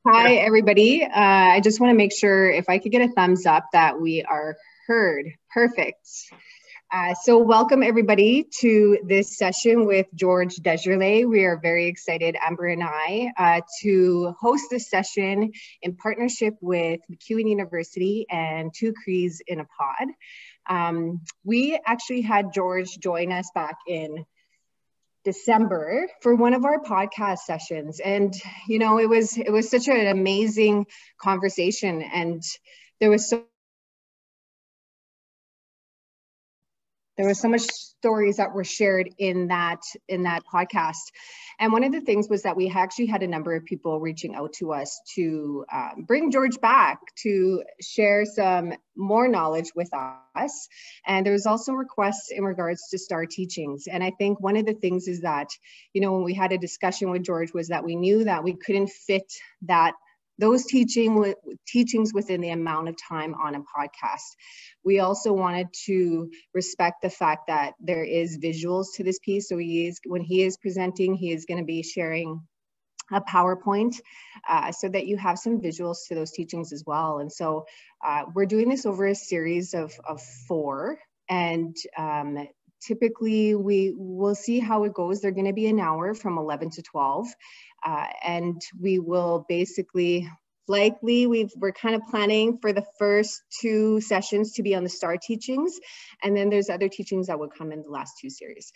Hi, everybody. I just want to make sure if I could get a thumbs up that we are heard. Perfect. So welcome everybody to this session with George Desjarlais. We are very excited, Amber and I, to host this session in partnership with MacEwan University and two Crees in a pod. We actually had George join us back in December for one of our podcast sessions, and you know, it was such an amazing conversation, and there was so much stories that were shared in that podcast. And one of the things was that we actually had a number of people reaching out to us to bring George back to share some more knowledge with us. And there was also requests in regards to STAR teachings. And I think one of the things is that, you know, when we had a discussion with George was that we knew that we couldn't fit those teachings within the amount of time on a podcast. We also wanted to respect the fact that there is visuals to this piece. So when he is presenting, he is going to be sharing a PowerPoint so that you have some visuals to those teachings as well. And so we're doing this over a series of 4. And typically we will see how it goes. They're going to be an hour from 11 to 12. And we will basically, we're kind of planning for the first 2 sessions to be on the STAR teachings. And then there's other teachings that would come in the last 2 series.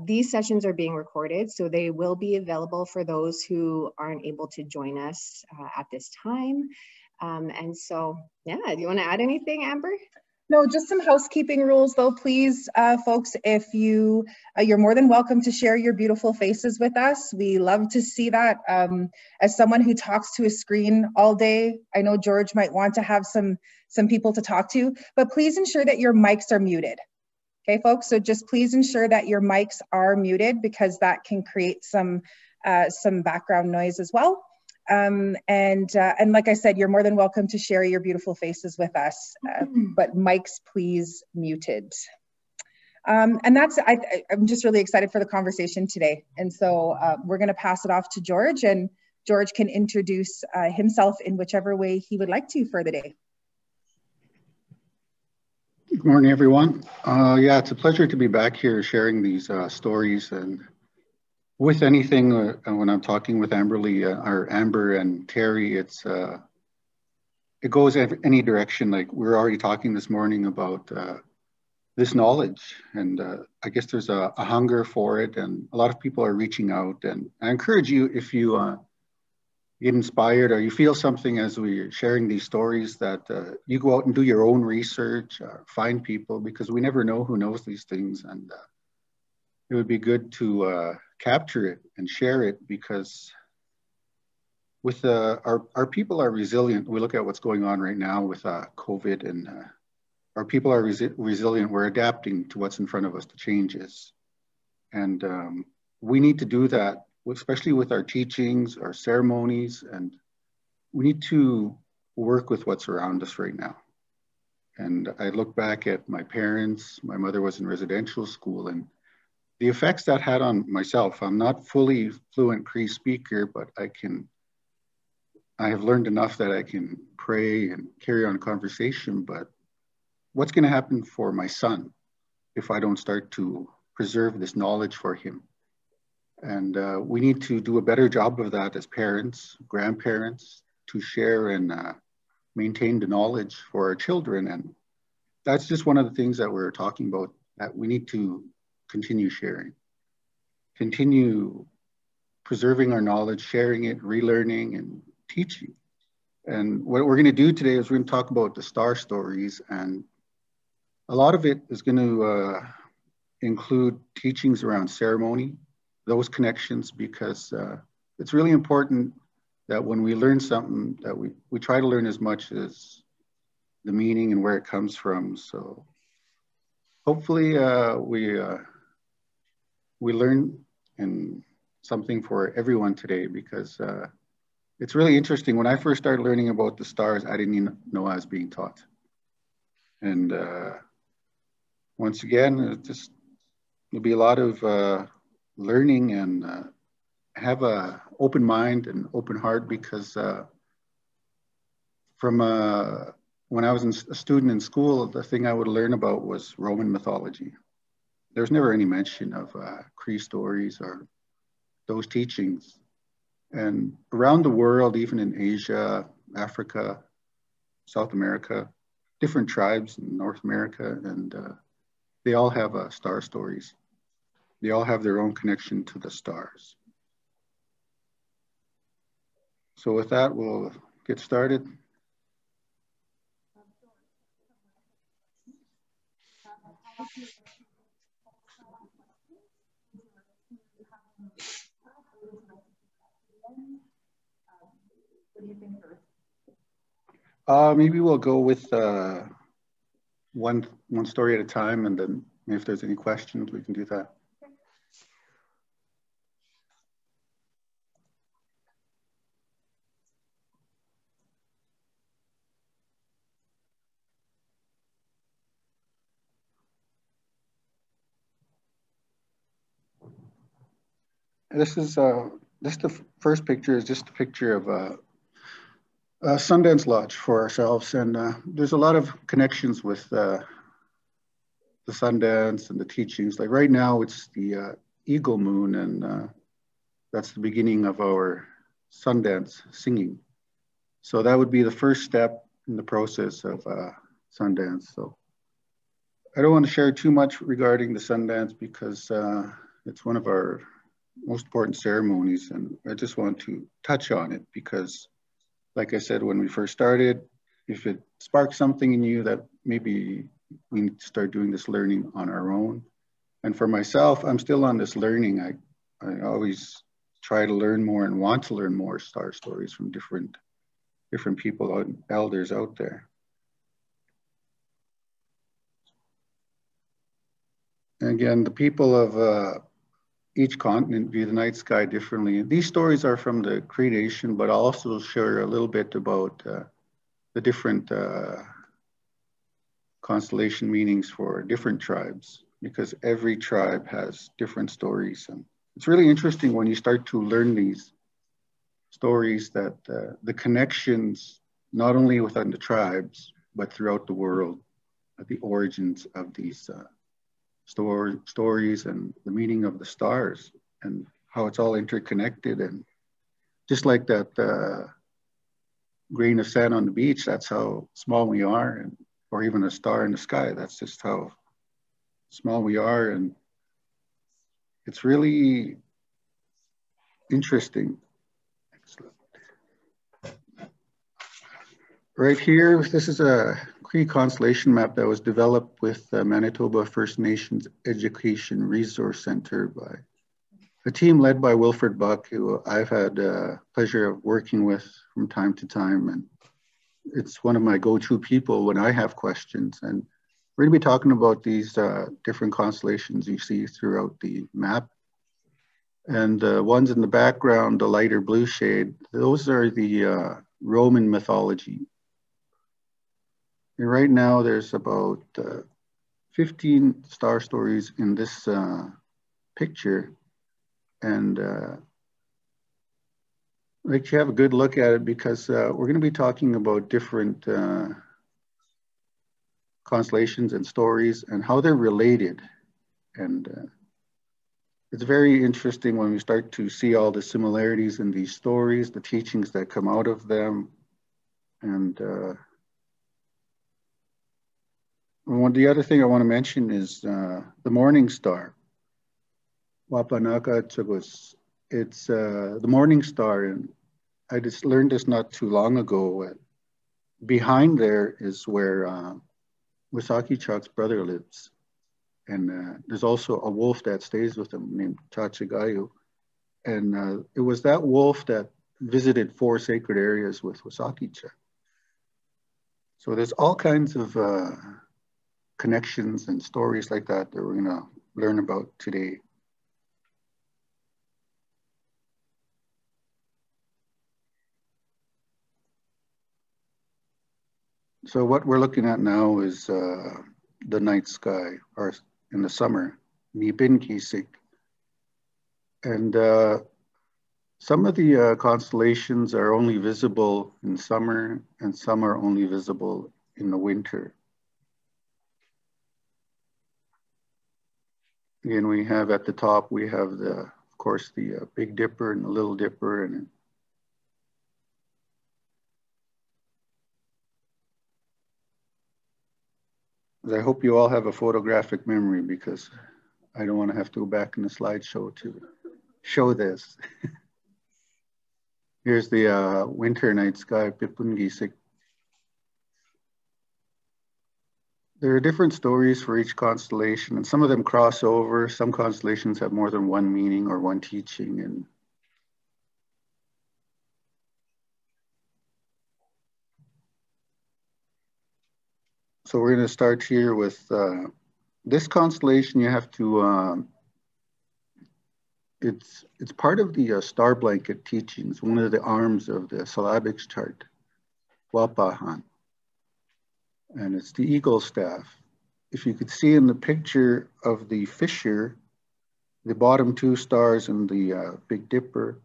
These sessions are being recorded, so they will be available for those who aren't able to join us at this time. And so, yeah, do you want to add anything, Amber? No, just some housekeeping rules though, please, folks. If you're more than welcome to share your beautiful faces with us. We love to see that. As someone who talks to a screen all day, I know George might want to have some people to talk to, but please ensure that your mics are muted. Okay, folks, so just please ensure that your mics are muted because that can create some background noise as well. And like I said, you're more than welcome to share your beautiful faces with us, but mics please muted. And I'm just really excited for the conversation today. And so we're going to pass it off to George, and George can introduce himself in whichever way he would like to for the day. Good morning, everyone. Yeah, it's a pleasure to be back here sharing these stories. And with anything, when I'm talking with Amber and Terry, it goes any direction. Like we're already talking this morning about this knowledge, and I guess there's a hunger for it, and a lot of people are reaching out. And I encourage you, if you get inspired or you feel something as we're sharing these stories, that you go out and do your own research, find people, because we never know who knows these things, and it would be good to capture it and share it, because with our people are resilient. We look at what's going on right now with COVID, and our people are resilient. We're adapting to what's in front of us, the changes. And we need to do that, especially with our teachings, our ceremonies, and we need to work with what's around us right now. And I look back at my parents. My mother was in residential school, and the effects that had on myself. I'm not fully fluent Cree speaker, but I have learned enough that I can pray and carry on conversation. But what's going to happen for my son if I don't start to preserve this knowledge for him? And we need to do a better job of that as parents, grandparents, to share and maintain the knowledge for our children. And that's just one of the things that we're talking about, that we need to continue sharing, continue preserving our knowledge, sharing it, relearning and teaching. And what we're going to do today is we're going to talk about the STAR stories, and a lot of it is going to include teachings around ceremony, those connections, because it's really important that when we learn something, that we try to learn as much as the meaning and where it comes from. So hopefully we learn something for everyone today, because it's really interesting. When I first started learning about the stars, I didn't even know I was being taught. And once again, there'll be a lot of learning, and have an open mind and open heart, because from when I was a student in school, the thing I would learn about was Roman mythology. There's never any mention of Cree stories or those teachings. And around the world, even in Asia, Africa, South America, different tribes in North America, and they all have star stories. They all have their own connection to the stars. So with that, we'll get started. What do you think first? Maybe we'll go with one story at a time, and then if there's any questions, we can do that. This is the first picture is just a picture of a Sundance Lodge for ourselves, and there's a lot of connections with the Sundance and the teachings. Like right now, it's the Eagle Moon, and that's the beginning of our Sundance singing. So that would be the first step in the process of Sundance. So I don't want to share too much regarding the Sundance because it's one of our most important ceremonies, and I just want to touch on it because, like I said, when we first started, if it sparks something in you that maybe we need to start doing this learning on our own. And for myself, I'm still on this learning. I always try to learn more and want to learn more star stories from different people, elders out there. And again, the people of each continent view the night sky differently. These stories are from the Cree Nation, but I'll also share a little bit about the different constellation meanings for different tribes, because every tribe has different stories. And it's really interesting when you start to learn these stories that the connections, not only within the tribes, but throughout the world, the origins of these stories and the meaning of the stars and how it's all interconnected. And just like that grain of sand on the beach, that's how small we are, and or even a star in the sky, that's just how small we are. And it's really interesting. Right here, this is a Cree Constellation Map that was developed with Manitoba First Nations Education Resource Center by a team led by Wilfred Buck, who I've had the pleasure of working with from time to time. And it's one of my go-to people when I have questions. And we're going to be talking about these different constellations you see throughout the map. And the ones in the background, the lighter blue shade, those are the Roman mythology. And right now there's about 15 star stories in this picture. And I'd like to have a good look at it because we're going to be talking about different constellations and stories and how they're related. And it's very interesting when we start to see all the similarities in these stories, the teachings that come out of them. And the other thing I want to mention is the morning star. Wapanaka Tsugus. It's the morning star, and I just learned this not too long ago. Behind there is where Wasaki Chak's brother lives. And there's also a wolf that stays with him named Chachigayu. And it was that wolf that visited 4 sacred areas with Wasaki Chak. So there's all kinds of connections and stories like that that we're gonna learn about today. So what we're looking at now is the night sky, or in the summer, Mibin Kisik. And Some of the constellations are only visible in summer, and some are only visible in the winter. Again, we have at the top, we have the, of course, the Big Dipper and the Little Dipper, and I hope you all have a photographic memory, because I don't want to have to go back in the slideshow to show this. Here's the winter night sky, Pipungisik. There are different stories for each constellation, and some of them cross over. Some constellations have more than one meaning or one teaching. And so we're going to start here with this constellation. You have to, it's part of the star blanket teachings, one of the arms of the syllabics chart, Wapahan. And it's the eagle staff. If you could see in the picture of the fissure, the bottom two stars in the Big Dipper,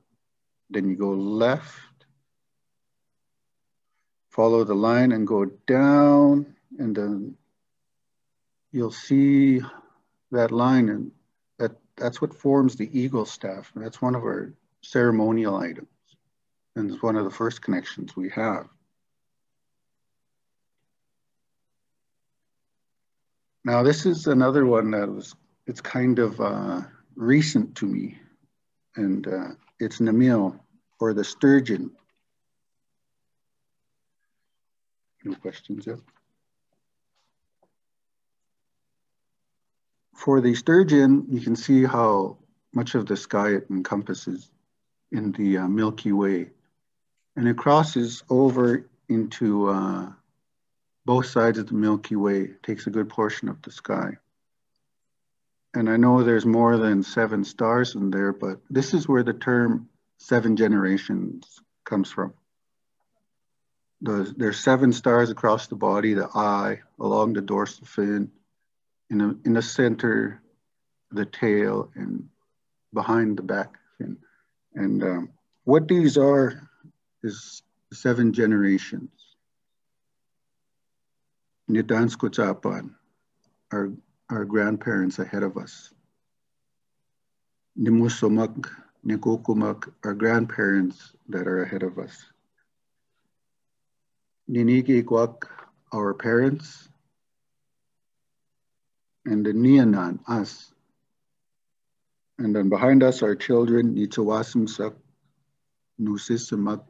then you go left, follow the line and go down, and then you'll see that line, and that's what forms the eagle staff. And that's one of our ceremonial items, and it's one of the first connections we have. Now, this is another one that it's kind of recent to me, and it's nêhiyaw, or the sturgeon. No questions yet? For the sturgeon, you can see how much of the sky it encompasses in the Milky Way, and it crosses over into both sides of the Milky Way, takes a good portion of the sky. And I know there's more than 7 stars in there, but this is where the term 7 generations comes from. There's 7 stars across the body, the eye, along the dorsal fin, in the center, the tail, and behind the back fin. And what these are is 7 generations. Nidanskutsapan, our grandparents ahead of us. Nimusumak, Nikukumak, our grandparents that are ahead of us. Ninigikwak, our parents. And the Nianan, us. And then behind us, our children, Nitsawasimsak, Nusisimak,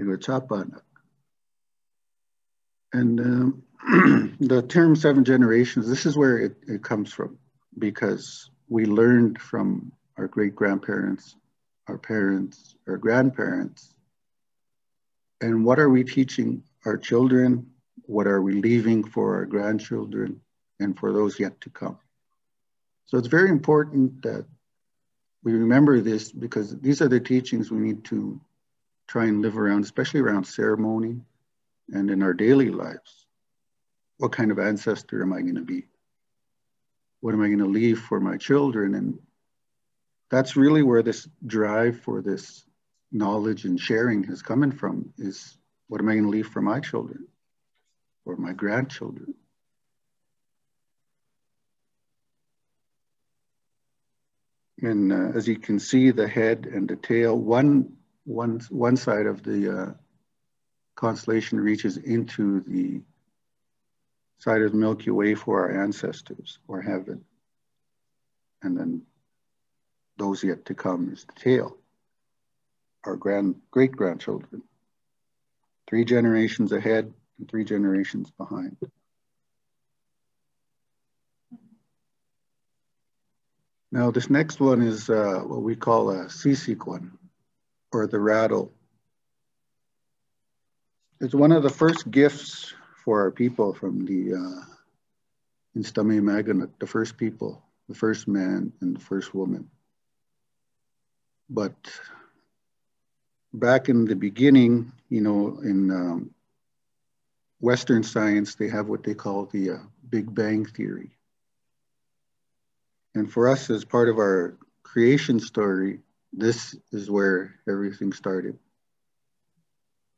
Iwachapanak. And the term 7 generations, this is where it comes from, because we learned from our great-grandparents, our parents, our grandparents. And what are we teaching our children? What are we leaving for our grandchildren and for those yet to come? So it's very important that we remember this, because these are the teachings we need to try and live around, especially around ceremony and in our daily lives. What kind of ancestor am I going to be? What am I going to leave for my children? And that's really where this drive for this knowledge and sharing is coming from, is what am I going to leave for my children or my grandchildren? And as you can see, the head and the tail, one side of the constellation reaches into the side of the Milky Way for our ancestors or heaven. And then those yet to come is the tail, our great-grandchildren. 3 generations ahead and 3 generations behind. Now this next one is what we call a sisikwan, or the rattle. It's one of the first gifts for our people from the Instame Maganut, the first people, the first man and the first woman. But back in the beginning, you know, in Western science, they have what they call the Big Bang Theory. And for us, as part of our creation story, this is where everything started.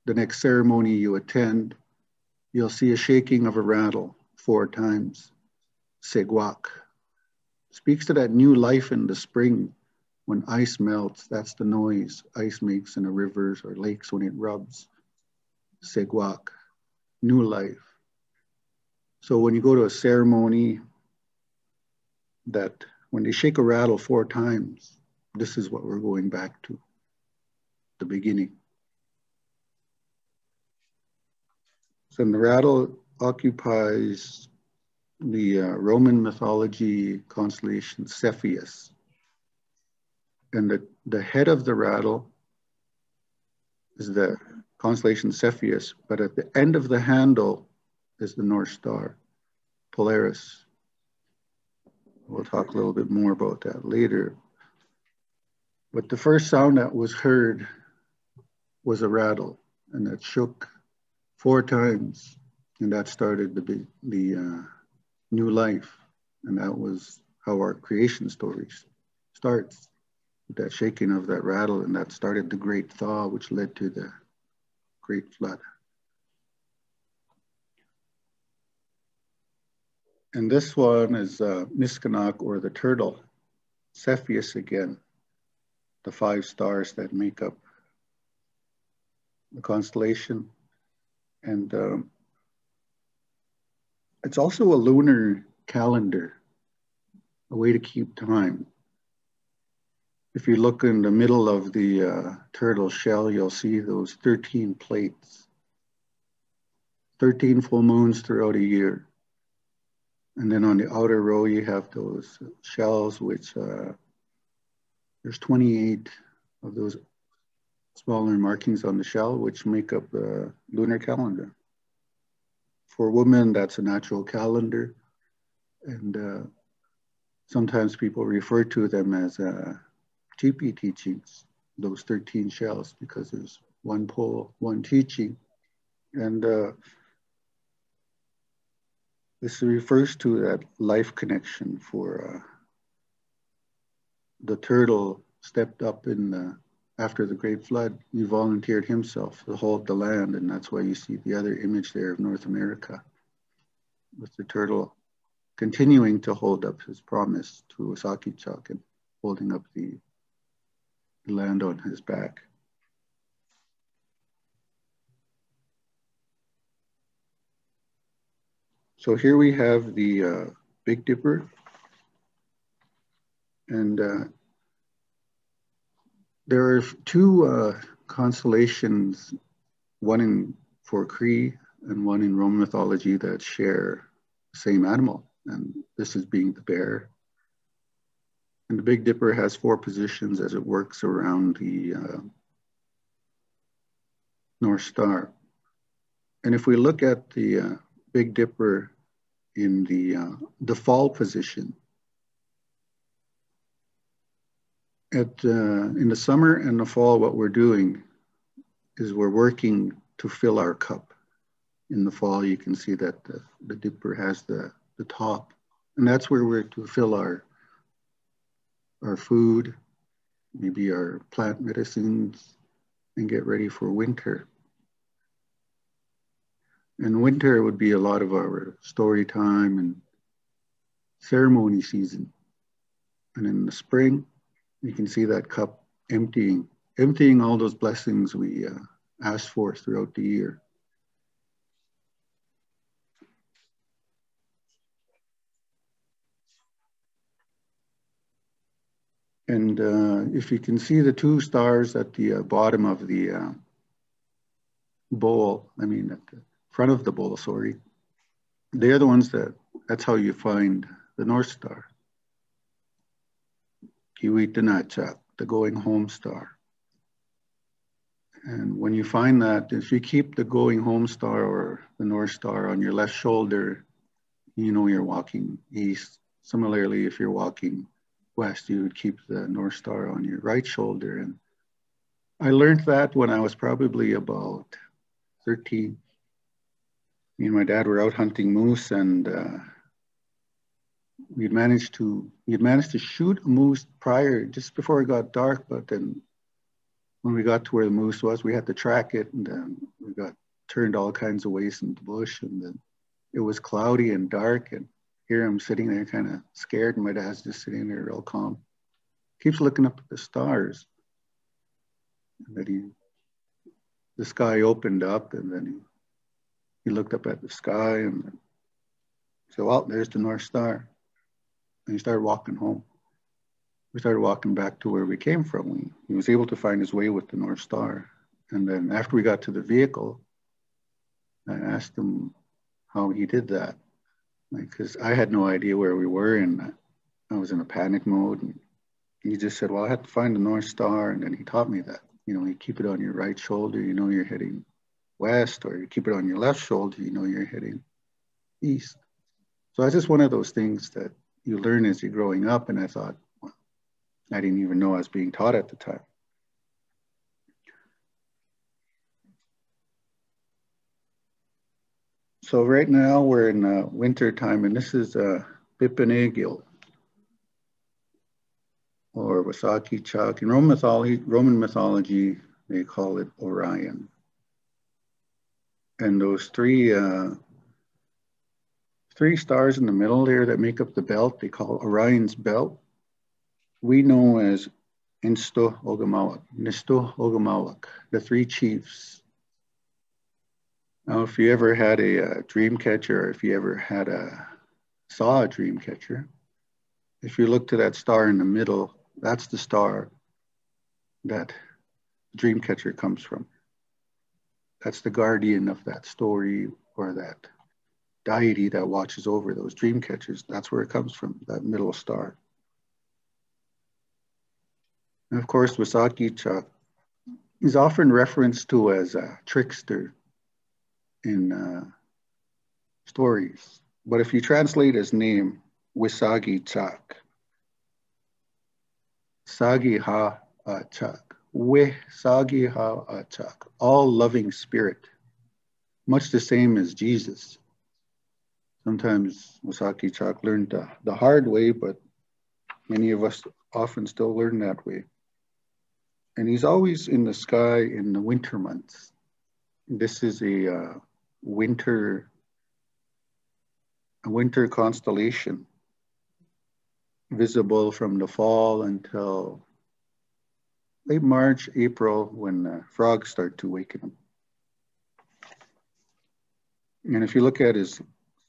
The next ceremony you attend, you'll see a shaking of a rattle 4 times. Segwak. Speaks to that new life in the spring when ice melts. That's the noise ice makes in the rivers or lakes when it rubs. Segwak. New life. So when you go to a ceremony that when they shake a rattle 4 times, this is what we're going back to, the beginning. So the rattle occupies the Roman mythology constellation Cepheus. And the head of the rattle is the constellation Cepheus, but at the end of the handle is the North Star, Polaris. We'll talk a little bit more about that later. But the first sound that was heard was a rattle, and that shook 4 times, and that started the new life. And that was how our creation story starts, with that shaking of that rattle, and that started the great thaw, which led to the great flood. And this one is Niskanak, or the turtle, Cepheus again, the 5 stars that make up the constellation. And it's also a lunar calendar, a way to keep time. If you look in the middle of the turtle shell, you'll see those 13 plates, 13 full moons throughout a year. And then on the outer row, you have those shells, which there's 28 of those smaller markings on the shell, which make up the lunar calendar. For women, that's a natural calendar. And sometimes people refer to them as TP teachings, those 13 shells, because there's one pole, one teaching. And this refers to that life connection for the turtle stepped up in after the Great Flood. He volunteered himself to hold the land, and that's why you see the other image there of North America, with the turtle continuing to hold up his promise to Wasaki Chuk and holding up the land on his back. So here we have the Big Dipper, and there are 2 constellations, one for Cree and one in Roman mythology, that share the same animal, and this is being the bear. And the Big Dipper has 4 positions as it works around the North Star. And if we look at the Big Dipper in the fall position, in the summer and the fall, what we're doing is we're working to fill our cup. In the fall, you can see that the dipper has the top, and that's where we're to fill our food, maybe our plant medicines, and get ready for winter. And winter would be a lot of our story time and ceremony season. And in the spring, you can see that cup emptying all those blessings we asked for throughout the year. And if you can see the 2 stars at the bottom of the bowl, I mean at the front of the bowl, sorry, they're the ones that's how you find the North Star. Kihêw, achak, the going home star. And when you find that, if you keep the going home star or the North Star on your left shoulder, you know you're walking east. Similarly, if you're walking west, you would keep the North Star on your right shoulder. And I learned that when I was probably about 13. Me and my dad were out hunting moose, and he had managed to shoot a moose prior, just before it got dark, but then when we got to where the moose was, we had to track it, and then we got turned all kinds of ways in the bush, and then it was cloudy and dark, and here I'm sitting there kind of scared, and my dad's just sitting there real calm. Keeps looking up at the stars, and then the sky opened up, and then he looked up at the sky, and said, well, there's the North Star. And he started walking home. We started walking back to where we came from. He was able to find his way with the North Star. And then after we got to the vehicle, I asked him how he did that. Because I had no idea where we were, and I was in a panic mode. And he just said, well, I had to find the North Star. And then he taught me that, you keep it on your right shoulder, you're heading west, or you keep it on your left shoulder, you're heading east. So it's just one of those things that you learn as you're growing up. And I thought, well, I didn't even know I was being taught at the time. So right now we're in winter time, and this is Pipanegil, or Wasaki Chak. In Roman mythology, they call it Orion. And those three stars in the middle there that make up the belt, they call Orion's belt. We know as Nisto Ogamawak, the three chiefs. Now, if you ever had a dream catcher, or if you ever saw a dream catcher, if you look to that star in the middle, that's the star that the dream catcher comes from. That's the guardian of that story, or that deity that watches over those dream catchers. That's where it comes from, that middle star. And of course, Wasaki Chak is often referenced to as a trickster in stories. But if you translate his name, Wasaki Chak, Sagi ha achak, Sagi ha achak, all loving spirit, much the same as Jesus. Sometimes Wasaki Chak learned the hard way, but many of us often still learn that way. And he's always in the sky in the winter months. This is a winter constellation, visible from the fall until late March, April, when frogs start to waken up. And if you look at his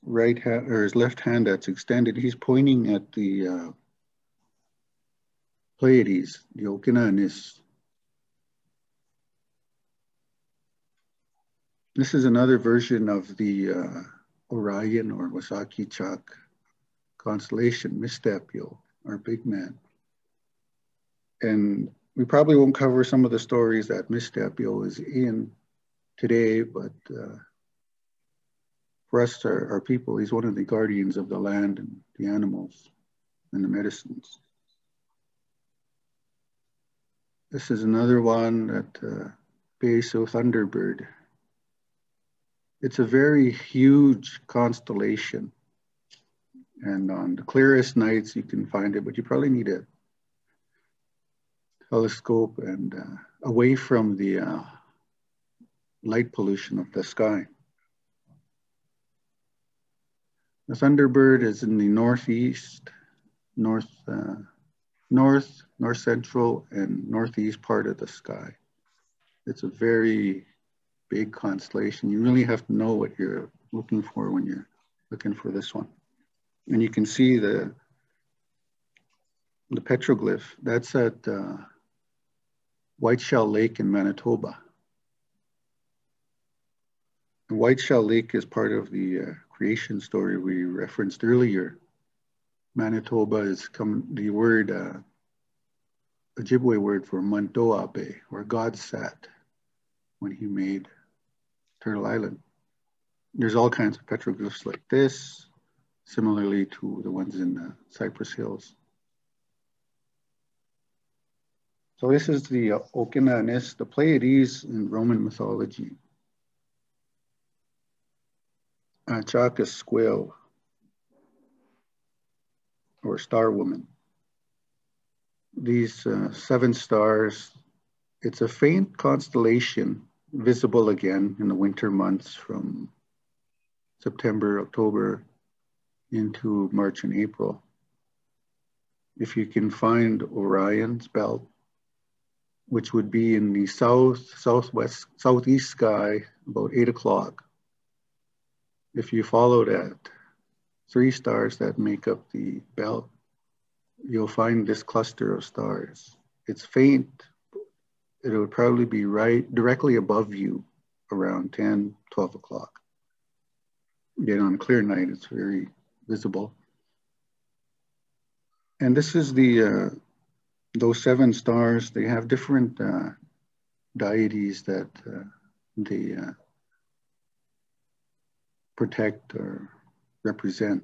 right hand, or his left hand that's extended, he's pointing at the Pleiades, the Okinawanist. This is another version of the Orion or Wasaki Chak constellation, Mistapio, our big man. And we probably won't cover some of the stories that Mistapio is in today, but for us, our people, he's one of the guardians of the land and the animals and the medicines. This is another one that Peso Thunderbird. It's a very huge constellation. And on the clearest nights, you can find it, but you probably need a telescope and away from the light pollution of the sky. The Thunderbird is in the northeast, north central, and northeast part of the sky. It's a very big constellation. You really have to know what you're looking for when you're looking for this one. And you can see the petroglyph. That's at Whiteshell Lake in Manitoba. And Whiteshell Lake is part of the creation story we referenced earlier. Manitoba is the word, Ojibwe word for Mantoabe, where God sat when he made Turtle Island. There's all kinds of petroglyphs like this, similarly to the ones in the Cypress Hills. So this is the Okinawanist, the Pleiades in Roman mythology. Achak is squirrel. or star woman. These 7 stars, it's a faint constellation visible again in the winter months from September, October into March and April. If you can find Orion's belt, which would be in the southwest, southeast sky about 8 o'clock. If you follow that 3 stars that make up the belt, you'll find this cluster of stars. It's faint. It would probably be directly above you around 10, 12 o'clock. Again, on a clear night, it's very visible. And this is those 7 stars. They have different deities that they protect or represent.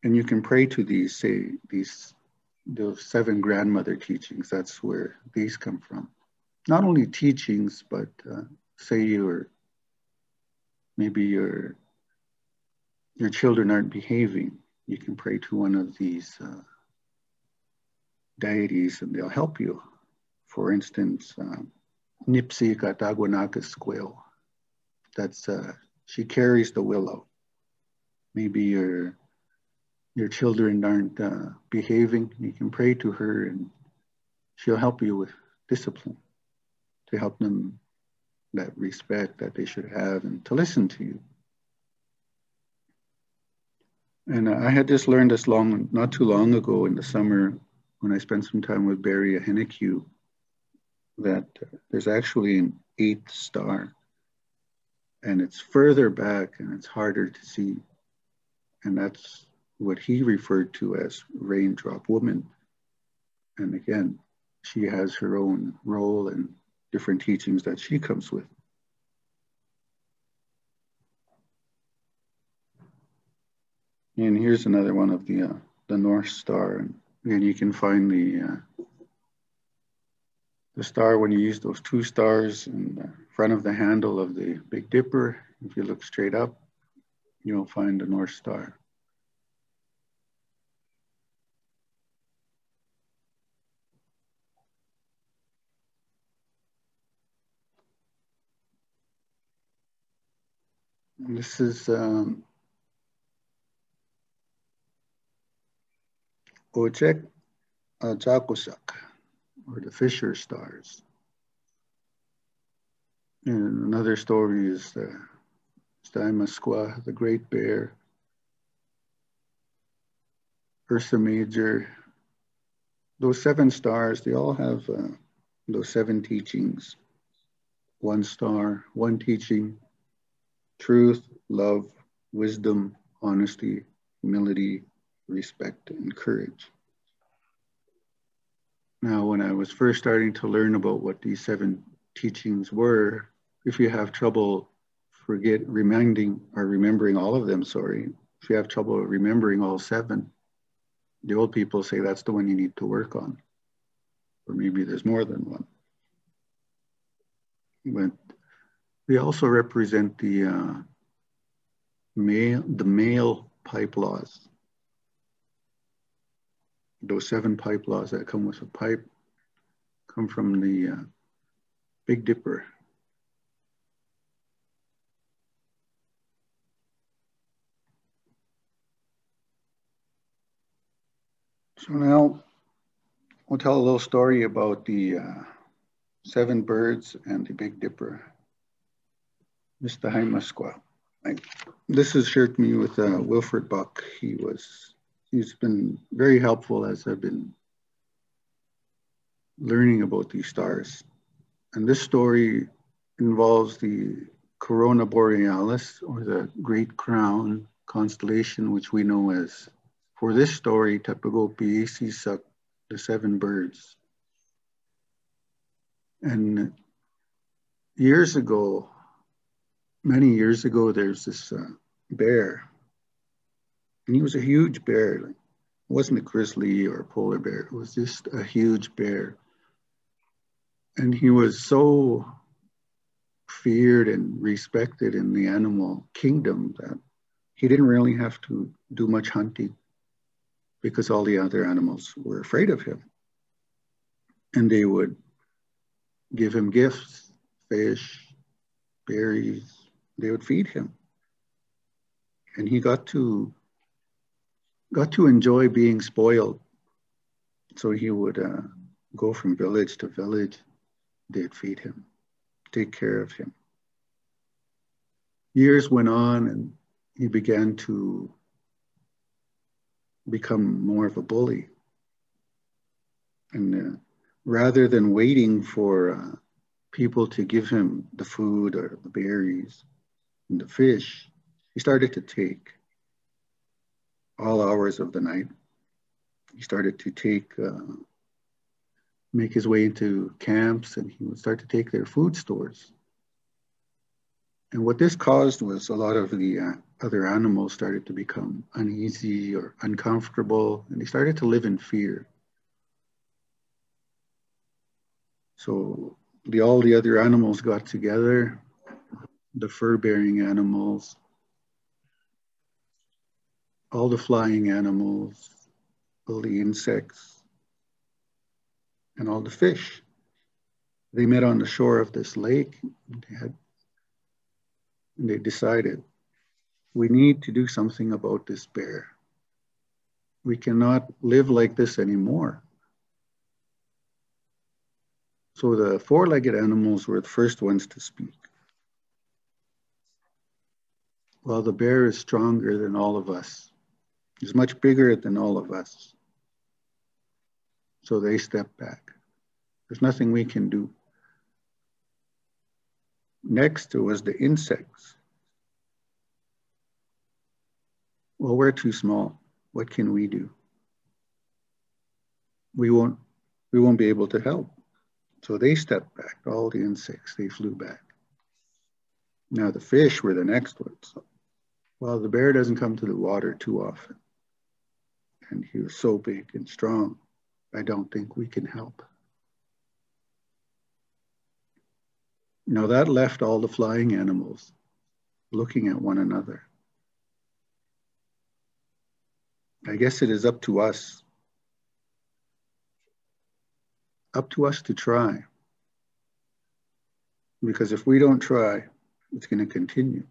And you can pray to these, say, those 7 grandmother teachings. That's where these come from. Not only teachings, but say maybe your children aren't behaving. You can pray to one of these deities and they'll help you. For instance, Nipsi Katagwanakas Squil. That's, she carries the willow. Maybe your children aren't behaving. You can pray to her and she'll help you with discipline to help them that respect that they should have and to listen to you. And I had just learned this not too long ago in the summer when I spent some time with Barry Ahenekew, that there's actually an 8th star and it's further back and it's harder to see. And that's what he referred to as raindrop woman. And again, she has her own role and different teachings that she comes with. And here's another one of the North Star. And you can find the star when you use those 2 stars in the front of the handle of the Big Dipper. If you look straight up, you'll find the North Star. And this is Ochek Jakosak, or the Fisher stars. And another story is the Staimasqua, the Great Bear, Ursa Major. Those 7 stars, they all have those 7 teachings. 1 star, 1 teaching, truth, love, wisdom, honesty, humility, respect, and courage. Now, when I was first starting to learn about what these 7 teachings were, if you have trouble remembering all of them, if you have trouble remembering all 7, the old people say that's the one you need to work on. Or maybe there's more than one. But they also represent the male pipe laws. Those 7 pipe laws that come with a pipe come from the Big Dipper. So now we'll tell a little story about the 7 birds and the Big Dipper. Mr. Haimasqua. This is shared to me with Wilfred Buck. He's been very helpful as I've been learning about these stars. And this story involves the Corona Borealis, or the Great Crown constellation, which we know as, for this story, Tapagopi Sisak, the 7 birds. And many years ago, there's this bear. And he was a huge bear. It wasn't a grizzly or a polar bear. It was just a huge bear. And he was so feared and respected in the animal kingdom that he didn't really have to do much hunting. because all the other animals were afraid of him. And they would give him gifts, fish, berries. They would feed him. And he got to enjoy being spoiled. So he would go from village to village. They'd feed him, take care of him. Years went on and he began to become more of a bully. And rather than waiting for people to give him the food or the berries and the fish, he started to take all hours of the night. He started to make his way into camps, and he would start to take their food stores. And what this caused was a lot of the other animals started to become uneasy or uncomfortable, and they started to live in fear. So all the other animals got together, the fur-bearing animals, all the flying animals, all the insects, and all the fish. They met on the shore of this lake, and they decided, we need to do something about this bear. We cannot live like this anymore. So the four-legged animals were the first ones to speak. Well, the bear is stronger than all of us. He's much bigger than all of us. So they stepped back. There's nothing we can do. Next, it was the insects. Well, we're too small. What can we do? We won't be able to help. So they stepped back. All the insects, they flew back. Now the fish were the next ones. Well, the bear doesn't come to the water too often. And he was so big and strong, I don't think we can help. Now that left all the flying animals looking at one another. I guess it is up to us to try. Because if we don't try, it's going to continue.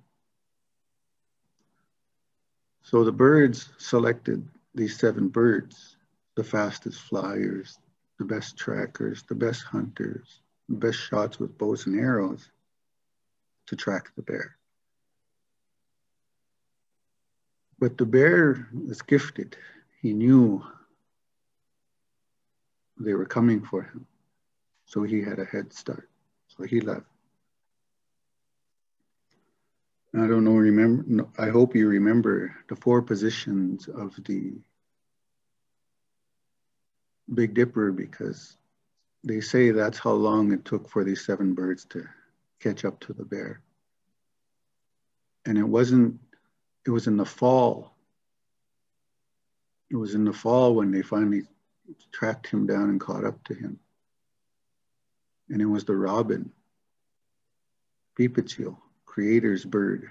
So the birds selected these 7 birds, the fastest flyers, the best trackers, the best hunters, the best shots with bows and arrows to track the bear. But the bear was gifted. He knew they were coming for him. So he had a head start. So he left. I don't know, I hope you remember the 4 positions of the Big Dipper, because they say that's how long it took for these 7 birds to catch up to the bear. And it was in the fall. It was in the fall when they finally tracked him down and caught up to him. And it was the robin, Pipachil, Creator's bird,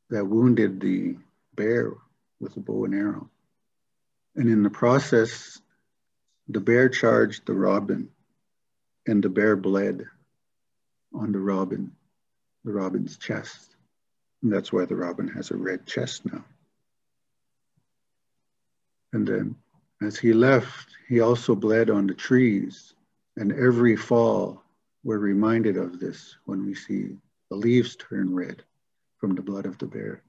that wounded the bear with a bow and arrow. And in the process, the bear charged the robin, and the bear bled on the robin's chest. And that's why the robin has a red chest now. And then as he left, he also bled on the trees. And every fall, we're reminded of this when we see the leaves turn red from the blood of the bear.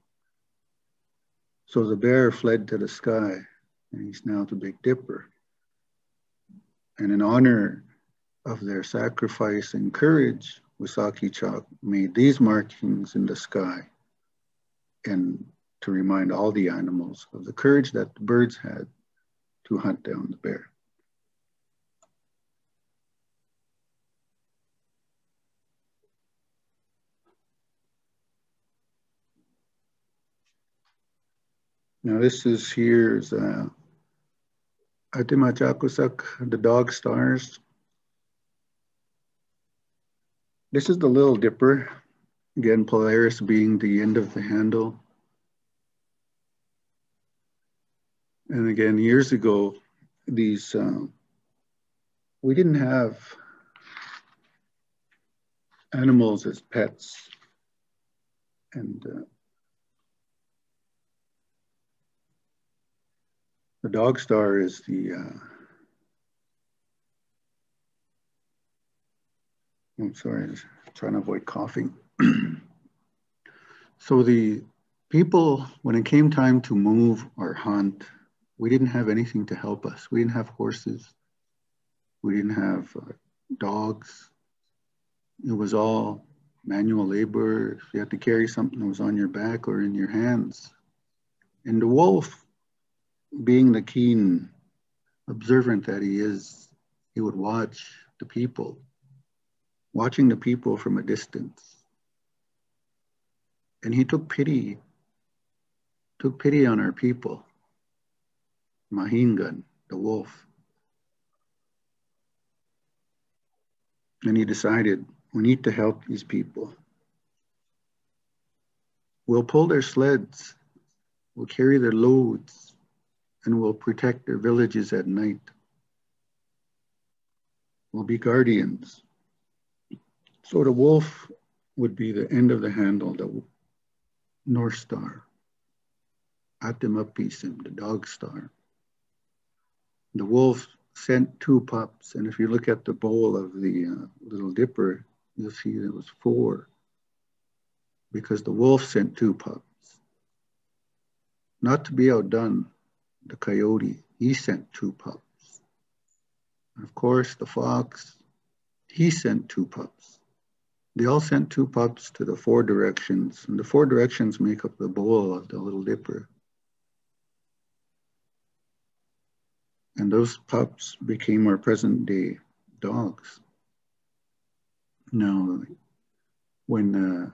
So the bear fled to the sky, and he's now the Big Dipper. And in honor of their sacrifice and courage, Wasaki chalk made these markings in the sky, and to remind all the animals of the courage that the birds had to hunt down the bear. Now this is here's Atimachakusak, the dog stars. This is the Little Dipper. Again, Polaris being the end of the handle. And again, years ago, these, we didn't have animals as pets. And the dog star is the, I'm sorry, I'm trying to avoid coughing. So the people, when it came time to move or hunt, we didn't have anything to help us. We didn't have horses. We didn't have dogs. It was all manual labor. If you had to carry something that was on your back or in your hands. And the wolf, being the keen observant that he is, he would watch the people, watching the people from a distance. And he took pity on our people. Mahingan, the wolf. And he decided, we need to help these people. We'll pull their sleds, we'll carry their loads, and we'll protect their villages at night. We'll be guardians. So the wolf would be the end of the handle, the North Star. Atimapisim, the dog star. The wolf sent 2 pups, and if you look at the bowl of the Little Dipper, you'll see there was 4, because the wolf sent 2 pups. Not to be outdone, the coyote, he sent 2 pups. And of course, the fox, he sent 2 pups. They all sent 2 pups to the 4 directions, and the 4 directions make up the bowl of the Little Dipper. And those pups became our present day dogs. Now, when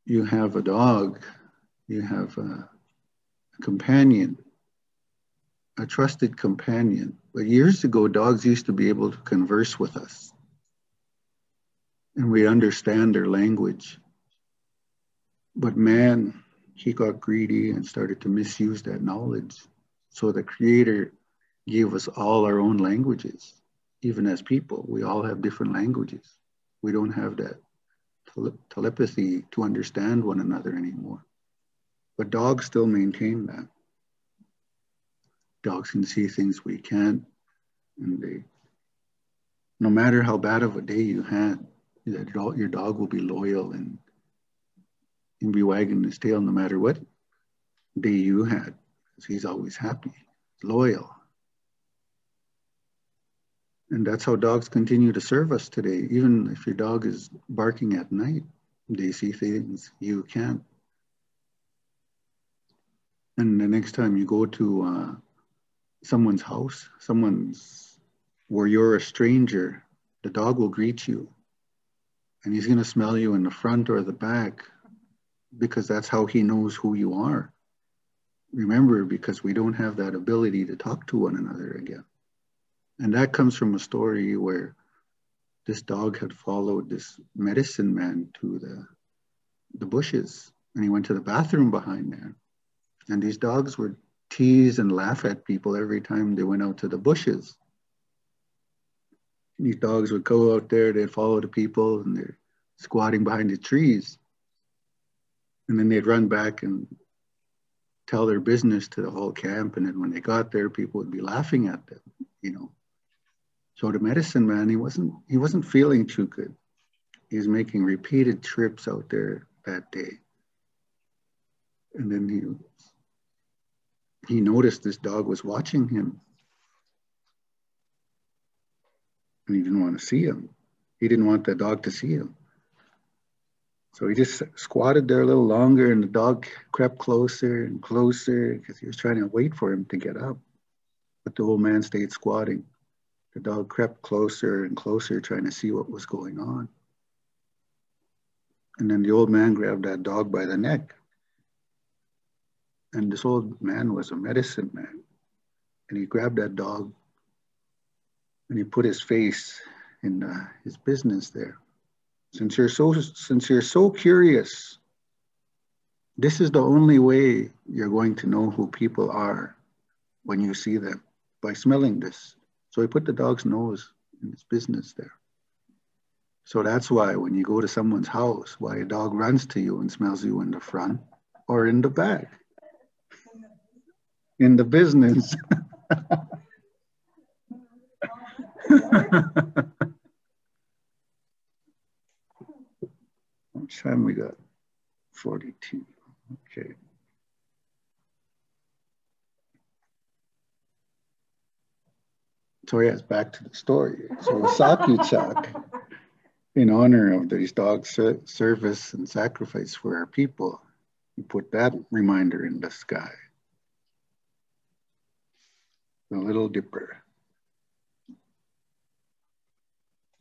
you have a dog, you have a companion, a trusted companion. But years ago, dogs used to be able to converse with us. And we understand their language. But man, he got greedy and started to misuse that knowledge. So the Creator gave us all our own languages. Even as people, we all have different languages. We don't have that telepathy to understand one another anymore. But dogs still maintain that. Dogs can see things we can't, and they, no matter how bad of a day you had, your dog will be loyal and be wagging his tail no matter what day you had, because he's always happy, loyal. And that's how dogs continue to serve us today. Even if your dog is barking at night, they see things you can't. And the next time you go to someone's house, where you're a stranger, the dog will greet you. And he's going to smell you in the front or the back, because that's how he knows who you are. Remember, because we don't have that ability to talk to one another again. And that comes from a story where this dog had followed this medicine man to the bushes, and he went to the bathroom behind there. And these dogs would tease and laugh at people every time they went out to the bushes. These dogs would go out there, they'd follow the people, and they're squatting behind the trees. And then they'd run back and tell their business to the whole camp. And then when they got there, people would be laughing at them, you know. So the medicine man, he wasn't feeling too good. He was making repeated trips out there that day. And then he noticed this dog was watching him. And he didn't want to see him. He didn't want the dog to see him. So he just squatted there a little longer, and the dog crept closer and closer because he was trying to wait for him to get up. But the old man stayed squatting. The dog crept closer and closer, trying to see what was going on. And then the old man grabbed that dog by the neck. And this old man was a medicine man. And he grabbed that dog and he put his face in his business there. Since you're so curious This is the only way you're going to know who people are when you see them, by smelling this. So he put the dog's nose in his business there. So that's why when you go to someone's house, why a dog runs to you and smells you in the front or in the back. In the business. What time we got? 42. Okay. So yes, back to the story. So Wasaki Chak, in honor of these dogs' service and sacrifice for our people, we put that reminder in the sky. The Little Dipper.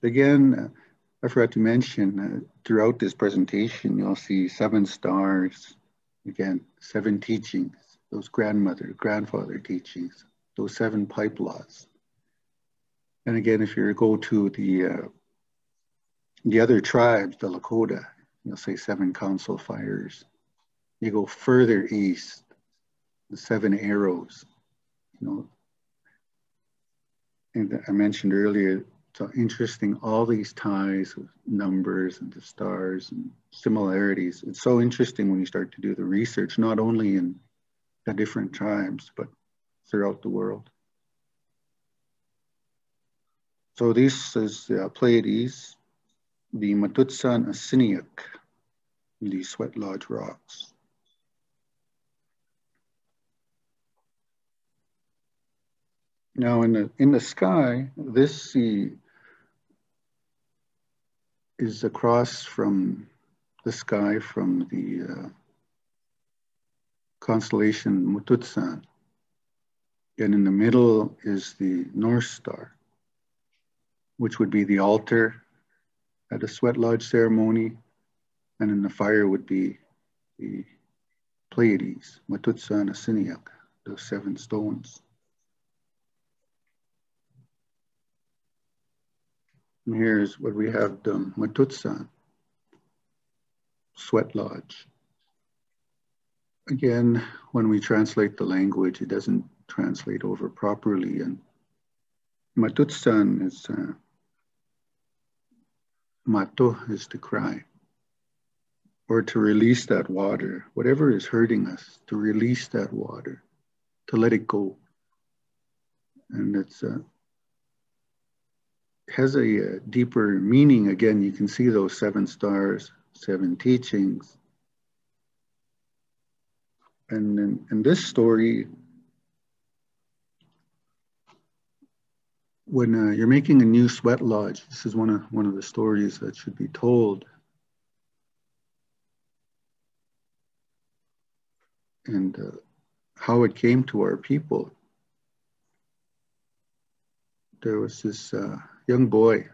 Again, I forgot to mention, throughout this presentation, you'll see 7 stars, again, 7 teachings, those grandmother, grandfather teachings, those 7 pipe laws. And again, if you go to the other tribes, the Lakota, you'll say 7 council fires. You go further east, the 7 arrows, you know. And I mentioned earlier, so interesting, all these ties with numbers and the stars and similarities. It's so interesting when you start to do the research, not only in the different tribes, but throughout the world. So this is Pleiades, the Matutsan Asiniak, the Sweat Lodge rocks. Now in the sky, this sea is across from the sky from the constellation Mututsan. And in the middle is the North Star, which would be the altar at a sweat lodge ceremony. And in the fire would be the Pleiades, Matutsan Asiniak, those 7 stones. And here's what we have done, Matutsan, sweat lodge. Again, when we translate the language, it doesn't translate over properly. And Matutsan is, mato is to cry, or to release that water, whatever is hurting us, to release that water, to let it go. And it's has a deeper meaning. Again, you can see those 7 stars, 7 teachings. And in this story, when you're making a new sweat lodge, this is one of the stories that should be told. And how it came to our people. There was this young boy,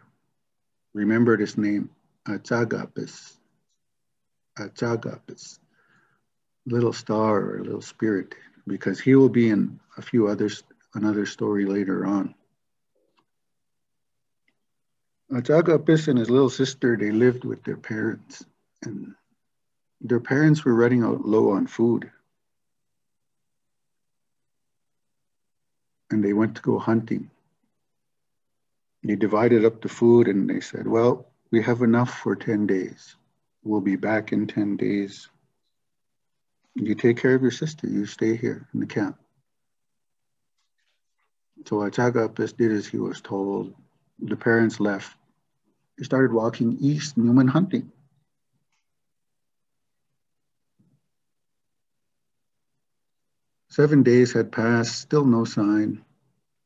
remember his name, Achagapis, little star or little spirit, because he will be in another story later on. Achagapis and his little sister, they lived with their parents, and their parents were running out low on food. And they went to go hunting. They divided up the food and they said, well, we have enough for 10 days. We'll be back in 10 days. You take care of your sister, you stay here in the camp. So Achagapis did as he was told. The parents left. They started walking east and went hunting. Seven days had passed, still no sign.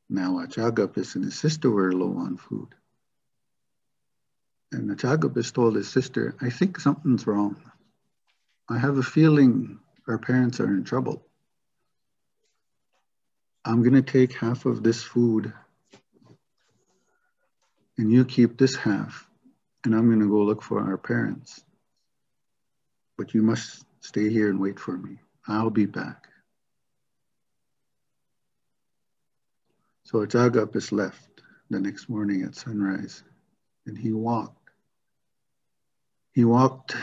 Now Achagapis and his sister were low on food. And Achagapis told his sister, I think something's wrong. I have a feeling our parents are in trouble. I'm gonna take half of this food and you keep this half, and I'm gonna go look for our parents. But you must stay here and wait for me. I'll be back. So Achagapis left the next morning at sunrise, and he walked. He walked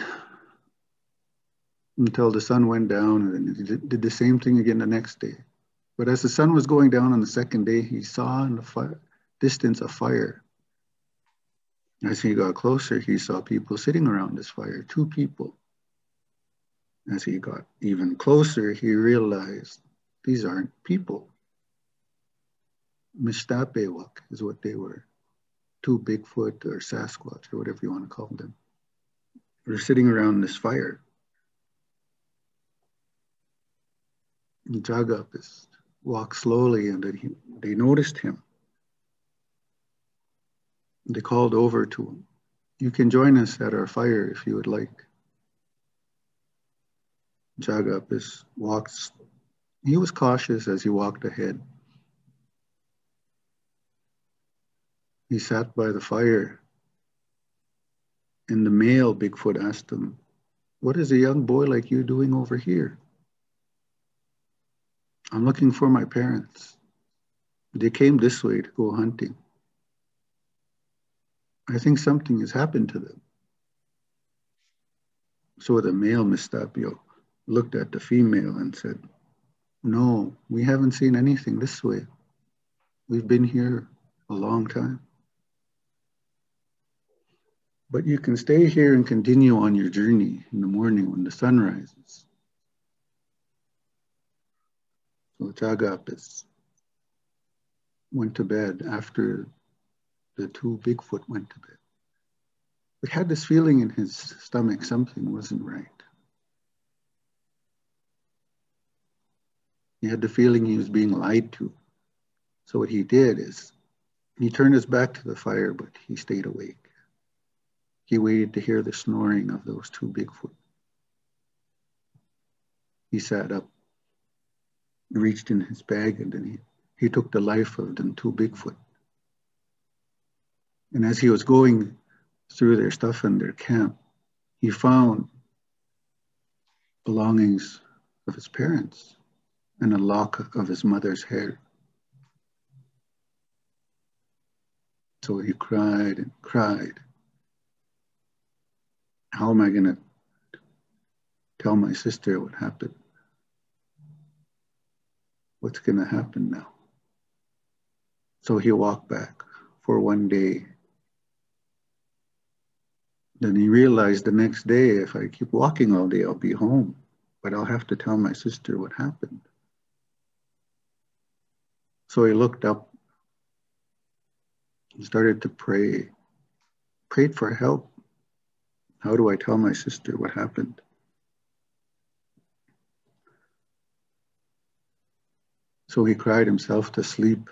until the sun went down, and he did the same thing again the next day. But as the sun was going down on the second day, he saw in the distance a fire. As he got closer, he saw people sitting around this fire, 2 people. As he got even closer, he realized these aren't people. Mishtapewak is what they were. 2 Bigfoot or Sasquatch or whatever you want to call them. They're sitting around this fire. And Jagapis walked slowly, and then they noticed him. They called over to him. You can join us at our fire if you would like. Jagapis walked. He was cautious as he walked ahead. He sat by the fire, and the male Bigfoot asked him, "What is a young boy like you doing over here?" "I'm looking for my parents. They came this way to go hunting. I think something has happened to them." So the male Mistapio looked at the female and said, "No, we haven't seen anything this way. We've been here a long time. But you can stay here and continue on your journey in the morning when the sun rises." So Jagapis went to bed after the 2 Bigfoot went to bed. But had this feeling in his stomach something wasn't right. He had the feeling he was being lied to. So what he did is he turned his back to the fire, but he stayed awake. He waited to hear the snoring of those 2 Bigfoot. He sat up, reached in his bag, and then he took the life of them 2 Bigfoot. And as he was going through their stuff in their camp, he found belongings of his parents and a lock of his mother's hair. So he cried and cried. How am I going to tell my sister what happened? What's going to happen now? So he walked back for 1 day. Then he realized the next day, if I keep walking all day, I'll be home, but I'll have to tell my sister what happened. So he looked up and started to pray, prayed for help. How do I tell my sister what happened? So he cried himself to sleep.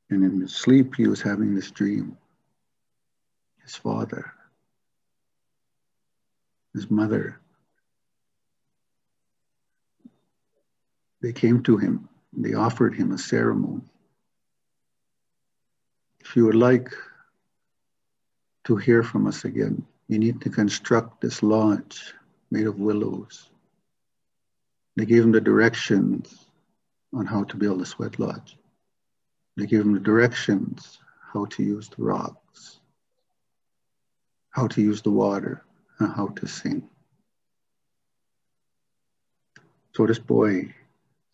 And in his sleep, he was having this dream. His father, his mother, they came to him. They offered him a ceremony. If you would like to hear from us again, you need to construct this lodge made of willows. They gave him the directions on how to build a sweat lodge. They gave him the directions how to use the rocks, how to use the water, and how to sing. So this boy,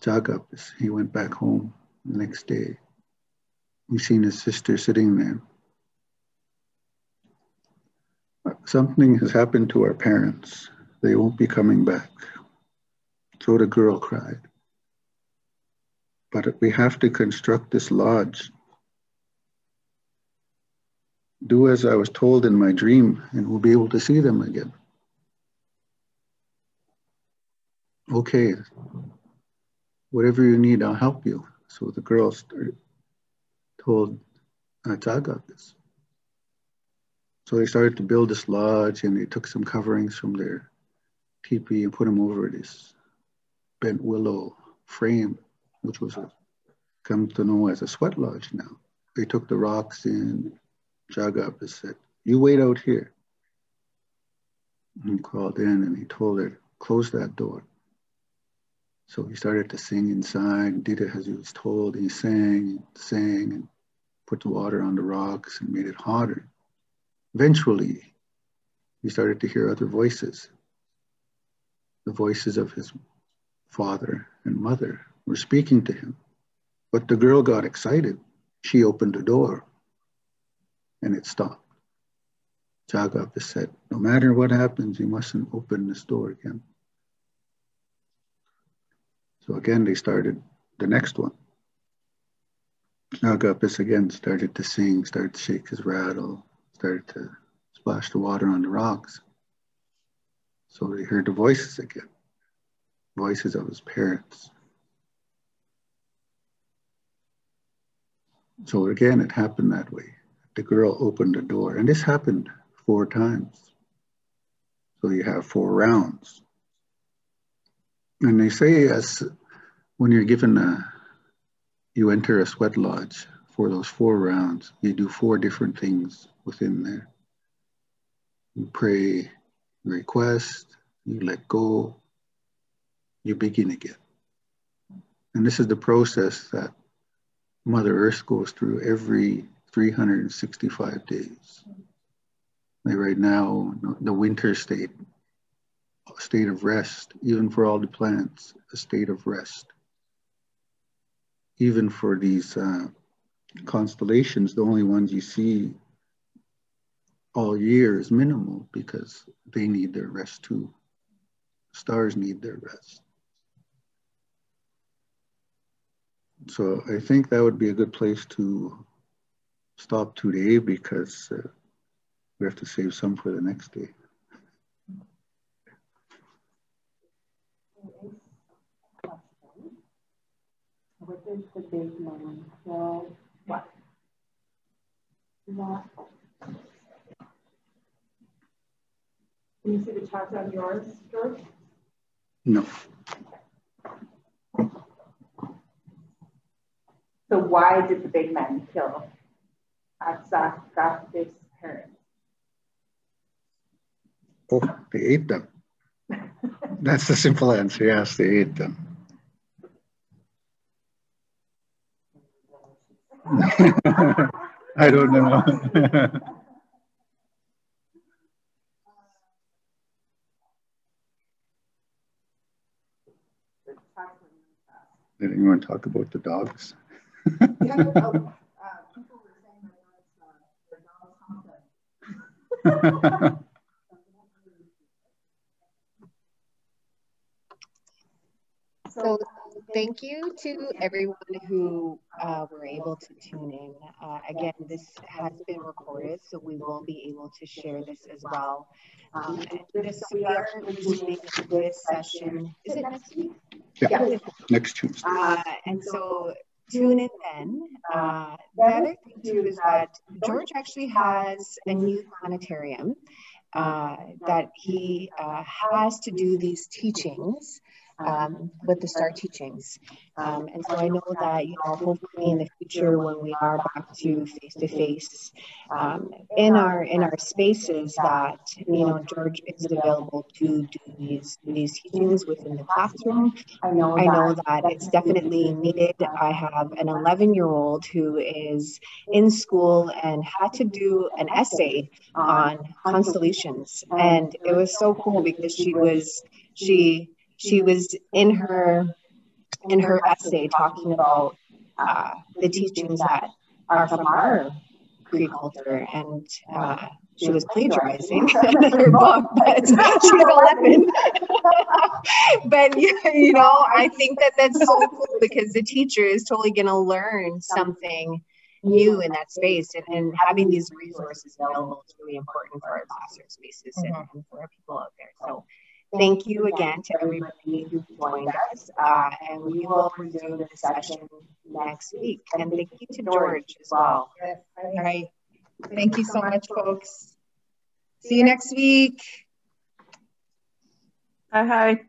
Jagapis, he went back home the next day. He seen his sister sitting there. Something has happened to our parents. They won't be coming back. So the girl cried. But we have to construct this lodge. Do as I was told in my dream, and we'll be able to see them again. Okay, whatever you need, I'll help you. So the girl told Jagapis. So they started to build this lodge, and they took some coverings from their teepee and put them over this bent willow frame, which was come to know as a sweat lodge now. They took the rocks in. Jagapis said, "You wait out here." And he called in and he told her, "Close that door." So he started to sing inside, did it as he was told. He sang and put the water on the rocks and made it hotter. Eventually, he started to hear other voices. The voices of his father and mother were speaking to him. But the girl got excited. She opened the door and it stopped. Chagapa said, no matter what happens, you mustn't open this door again. So again, they started the next one. Chagapa again started to sing, started to shake his rattle, started to splash the water on the rocks. So they heard the voices again, voices of his parents. So again, it happened that way. The girl opened the door, and this happened 4 times. So you have 4 rounds. And they say as when you're given you enter a sweat lodge for those 4 rounds, you do 4 different things within there. You pray, you request, you let go, you begin again. And this is the process that Mother Earth goes through every 365 days. Like right now, the winter state, a state of rest, even for all the plants, a state of rest. Even for these constellations, the only ones you see all year is minimal because they need their rest too. Stars need their rest. So I think that would be a good place to stop today because we have to save some for the next day. What is the big man? Well, what? What? Can you see the chart on yours, George? No. So why did the big man kill Achak's parents? Oh, they ate them. That's the simple answer. Yes, they ate them. I don't know. Did anyone talk about the dogs? Yeah, people were saying their dogs hunt. So thank you to everyone who were able to tune in. Again, this has been recorded, so we will be able to share this as well. We are resuming this session. Is it next week? Yeah, next Tuesday. And so tune in then. The other thing too is that George actually has a new planetarium that he has to do these teachings with the star teachings. And so I know that, hopefully in the future when we are back to face-to-face in our spaces that, George is available to do these teachings within the classroom. I know that it's definitely needed. I have an 11-year-old who is in school and had to do an essay on constellations. And it was so cool because she was in her essay talking about the teachings that are from our Cree culture, and she was plagiarizing another book, but she's 11. But I think that's so cool because the teacher is totally going to learn something new in that space, and having these resources available is really important for our classroom spaces and for our people out there. So thank you again to everybody who joined us, and we will resume the session next week. And thank you to George as well. Yes. All right. Thank you so much, folks. See you next week. Hi.